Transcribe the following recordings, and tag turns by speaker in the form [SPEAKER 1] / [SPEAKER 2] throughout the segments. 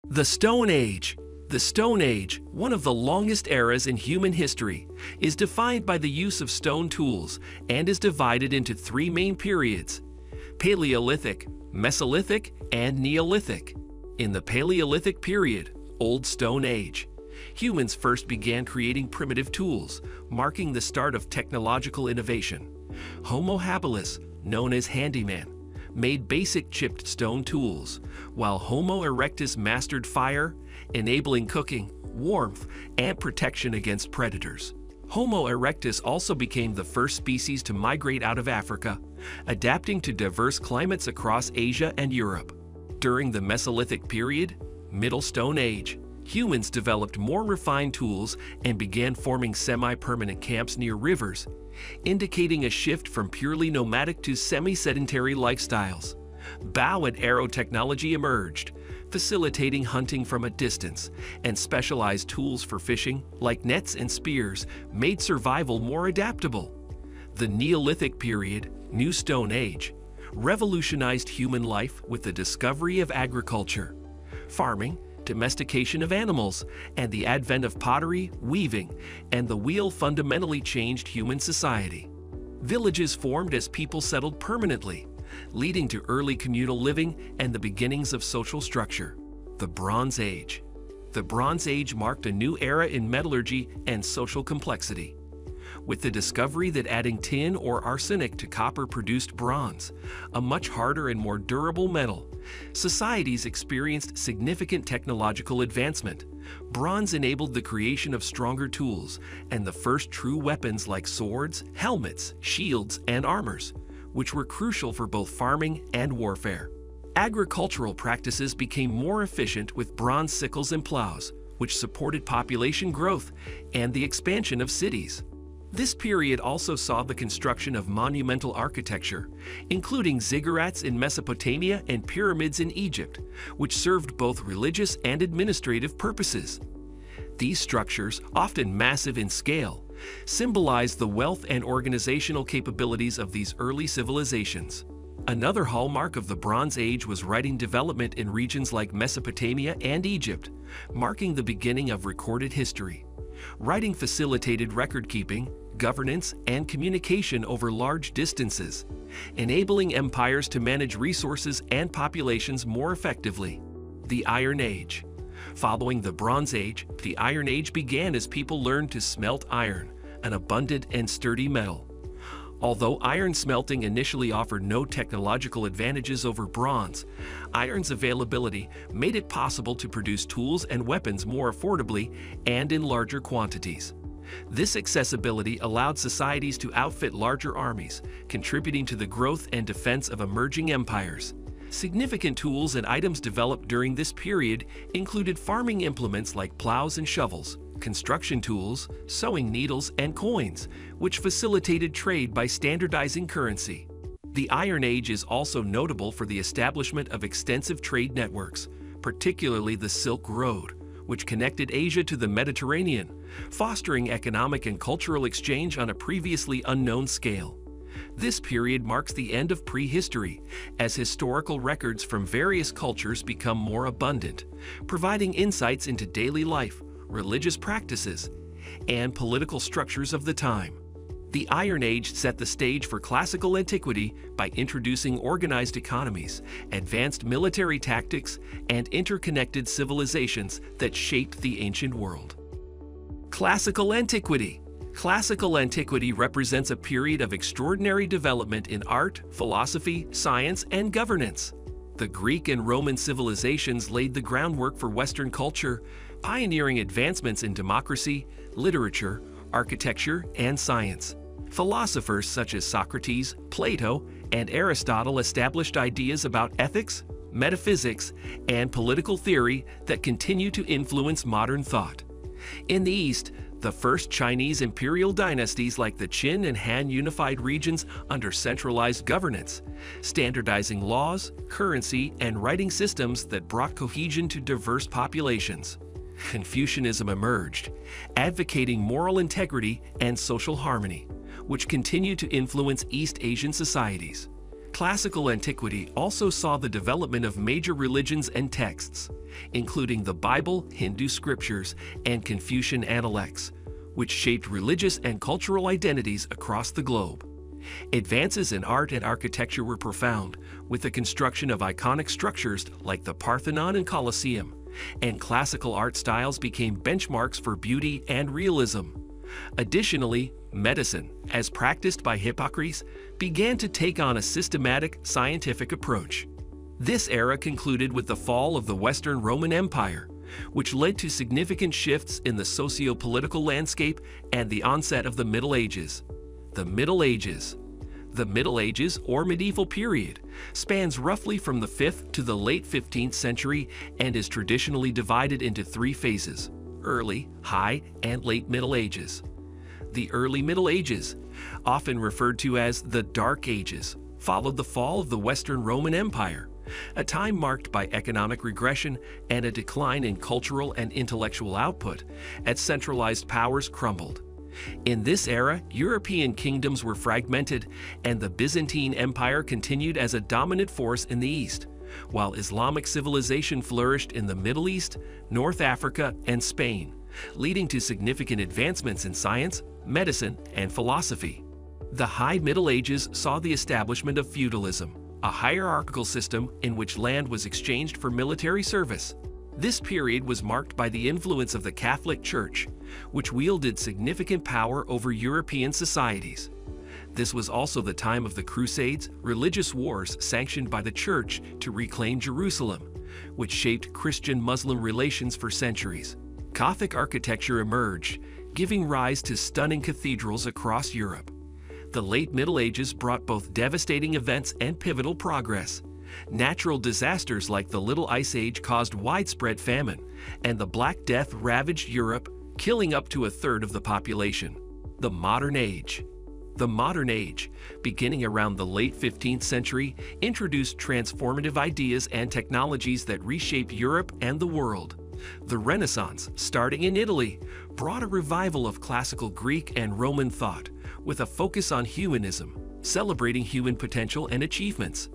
[SPEAKER 1] The Stone Age. The Stone Age, one of the longest eras in human history, is defined by the use of stone tools and is divided into three main periods: Paleolithic, Mesolithic, and Neolithic. In the Paleolithic period, Old Stone Age, humans first began creating primitive tools, marking the start of technological innovation. Homo habilis, known as handyman, made basic chipped stone tools, while Homo erectus mastered fire, enabling cooking, warmth, and protection against predators. Homo erectus also became the first species to migrate out of Africa, adapting to diverse climates across Asia and Europe. During the Mesolithic period, Middle Stone Age, humans developed more refined tools and began forming semi-permanent camps near rivers, indicating a shift from purely nomadic to semi-sedentary lifestyles. Bow and arrow technology emerged, facilitating hunting from a distance, and specialized tools for fishing, like nets and spears, made survival more adaptable. The Neolithic period, New Stone Age, revolutionized human life with the discovery of agriculture, farming, domestication of animals, and the advent of pottery, weaving, and the wheel fundamentally changed human society. Villages formed as people settled permanently, leading to early communal living and the beginnings of social structure. The Bronze Age. The Bronze Age marked a new era in metallurgy and social complexity, with the discovery that adding tin or arsenic to copper produced bronze, a much harder and more durable metal. Societies experienced significant technological advancement. Bronze enabled the creation of stronger tools and the first true weapons like swords, helmets, shields, and armors, which were crucial for both farming and warfare. Agricultural practices became more efficient with bronze sickles and plows, which supported population growth and the expansion of cities. This period also saw the construction of monumental architecture, including ziggurats in Mesopotamia and pyramids in Egypt, which served both religious and administrative purposes. These structures, often massive in scale, symbolize the wealth and organizational capabilities of these early civilizations. Another hallmark of the Bronze Age was writing development in regions like Mesopotamia and Egypt, marking the beginning of recorded history. Writing facilitated record-keeping, governance, and communication over large distances, enabling empires to manage resources and populations more effectively. The Iron Age. Following the Bronze Age, the Iron Age began as people learned to smelt iron, an abundant and sturdy metal. Although iron smelting initially offered no technological advantages over bronze, iron's availability made it possible to produce tools and weapons more affordably and in larger quantities. This accessibility allowed societies to outfit larger armies, contributing to the growth and defense of emerging empires. Significant tools and items developed during this period included farming implements like plows and shovels, construction tools, sewing needles, and coins, which facilitated trade by standardizing currency. The Iron Age is also notable for the establishment of extensive trade networks, particularly the Silk Road, which connected Asia to the Mediterranean, fostering economic and cultural exchange on a previously unknown scale. This period marks the end of prehistory, as historical records from various cultures become more abundant, providing insights into daily life, religious practices, and political structures of the time. The Iron Age set the stage for classical antiquity by introducing organized economies, advanced military tactics, and interconnected civilizations that shaped the ancient world. Classical antiquity. Classical antiquity represents a period of extraordinary development in art, philosophy, science, and governance. The Greek and Roman civilizations laid the groundwork for Western culture, pioneering advancements in democracy, literature, architecture, and science. Philosophers such as Socrates, Plato, and Aristotle established ideas about ethics, metaphysics, and political theory that continue to influence modern thought. In the East, the first Chinese imperial dynasties like the Qin and Han unified regions under centralized governance, standardizing laws, currency, and writing systems that brought cohesion to diverse populations. Confucianism emerged, advocating moral integrity and social harmony, which continued to influence East Asian societies. Classical antiquity also saw the development of major religions and texts, including the Bible, Hindu scriptures, and Confucian Analects, which shaped religious and cultural identities across the globe. Advances in art and architecture were profound, with the construction of iconic structures like the Parthenon and Colosseum, and classical art styles became benchmarks for beauty and realism. Additionally, medicine, as practiced by Hippocrates, began to take on a systematic, scientific approach. This era concluded with the fall of the Western Roman Empire, which led to significant shifts in the socio-political landscape and the onset of the Middle Ages. The Middle Ages. The Middle Ages, or medieval period, spans roughly from the 5th to the late 15th century and is traditionally divided into 3 phases: early, high, and late Middle Ages. The early Middle Ages, often referred to as the Dark Ages, followed the fall of the Western Roman Empire, a time marked by economic regression and a decline in cultural and intellectual output as centralized powers crumbled. In this era, European kingdoms were fragmented, and the Byzantine Empire continued as a dominant force in the East, while Islamic civilization flourished in the Middle East, North Africa, and Spain, leading to significant advancements in science, medicine, and philosophy. The High Middle Ages saw the establishment of feudalism, a hierarchical system in which land was exchanged for military service. This period was marked by the influence of the Catholic Church, which wielded significant power over European societies. This was also the time of the Crusades, religious wars sanctioned by the Church to reclaim Jerusalem, which shaped Christian-Muslim relations for centuries. Gothic architecture emerged, giving rise to stunning cathedrals across Europe. The late Middle Ages brought both devastating events and pivotal progress. Natural disasters like the Little Ice Age caused widespread famine, and the Black Death ravaged Europe, killing up to a third of the population. The Modern Age. The Modern Age, beginning around the late 15th century, introduced transformative ideas and technologies that reshape Europe and the world. The Renaissance, starting in Italy, brought a revival of classical Greek and Roman thought, with a focus on humanism, celebrating human potential and achievements.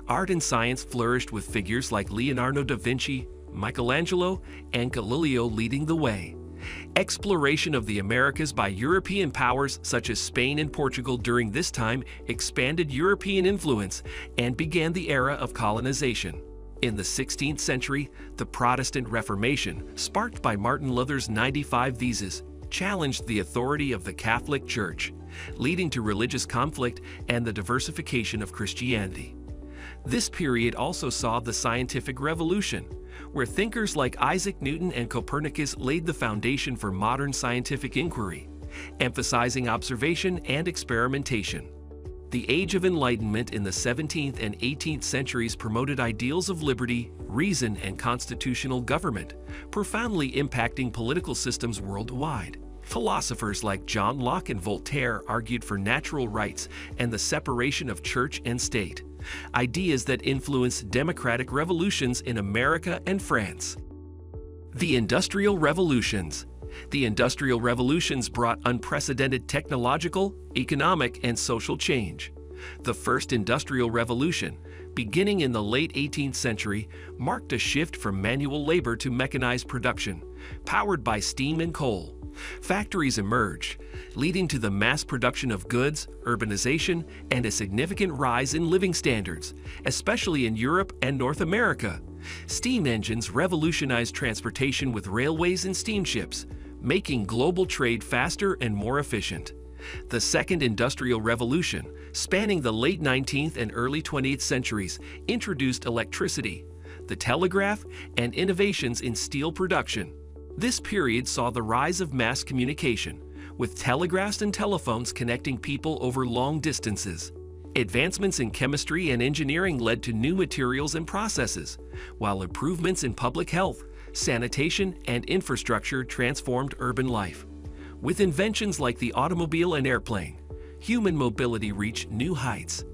[SPEAKER 1] Art and science flourished with figures like Leonardo da Vinci, Michelangelo, and Galileo leading the way. Exploration of the Americas by European powers such as Spain and Portugal during this time expanded European influence and began the era of colonization. In the 16th century, the Protestant Reformation, sparked by Martin Luther's 95 Theses, challenged the authority of the Catholic Church, leading to religious conflict and the diversification of Christianity. This period also saw the scientific revolution, where thinkers like Isaac Newton and Copernicus laid the foundation for modern scientific inquiry, emphasizing observation and experimentation. The Age of Enlightenment in the 17th and 18th centuries promoted ideals of liberty, reason, and constitutional government, profoundly impacting political systems worldwide. Philosophers like John Locke and Voltaire argued for natural rights and the separation of church and state, ideas that influenced democratic revolutions in America and France. The Industrial Revolutions. The Industrial Revolutions brought unprecedented technological, economic, and social change. The First Industrial Revolution, beginning in the late 18th century, marked a shift from manual labor to mechanized production, powered by steam and coal. Factories emerged, leading to the mass production of goods, urbanization, and a significant rise in living standards, especially in Europe and North America. Steam engines revolutionized transportation with railways and steamships, making global trade faster and more efficient. The Second Industrial Revolution, spanning the late 19th and early 20th centuries, introduced electricity, the telegraph, and innovations in steel production. This period saw the rise of mass communication, with telegraphs and telephones connecting people over long distances. Advancements in chemistry and engineering led to new materials and processes, while improvements in public health, sanitation, and infrastructure transformed urban life. With inventions like the automobile and airplane, human mobility reached new heights.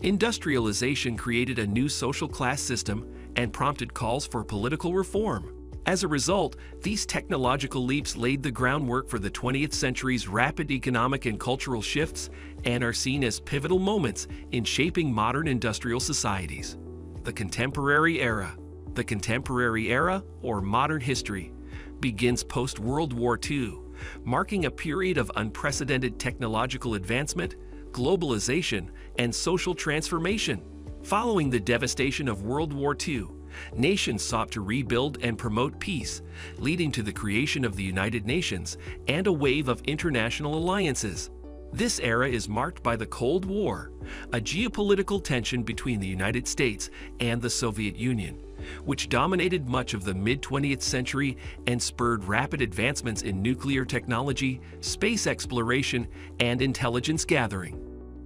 [SPEAKER 1] Industrialization created a new social class system and prompted calls for political reform. As a result, these technological leaps laid the groundwork for the 20th century's rapid economic and cultural shifts and are seen as pivotal moments in shaping modern industrial societies. The contemporary era. The contemporary era, or modern history, begins post-World War II, marking a period of unprecedented technological advancement, globalization, and social transformation. Following the devastation of World War II, nations sought to rebuild and promote peace, leading to the creation of the United Nations and a wave of international alliances. This era is marked by the Cold War, a geopolitical tension between the United States and the Soviet Union, which dominated much of the mid-20th century and spurred rapid advancements in nuclear technology, space exploration, and intelligence gathering.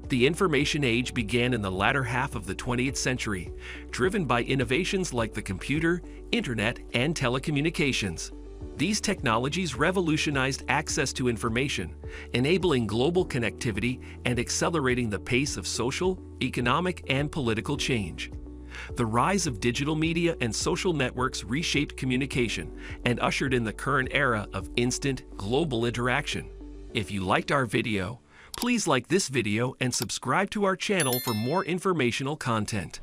[SPEAKER 1] The information age began in the latter half of the 20th century, driven by innovations like the computer, internet, and telecommunications. These technologies revolutionized access to information, enabling global connectivity and accelerating the pace of social, economic, and political change. The rise of digital media and social networks reshaped communication and ushered in the current era of instant, global interaction. If you liked our video, please like this video and subscribe to our channel for more informational content.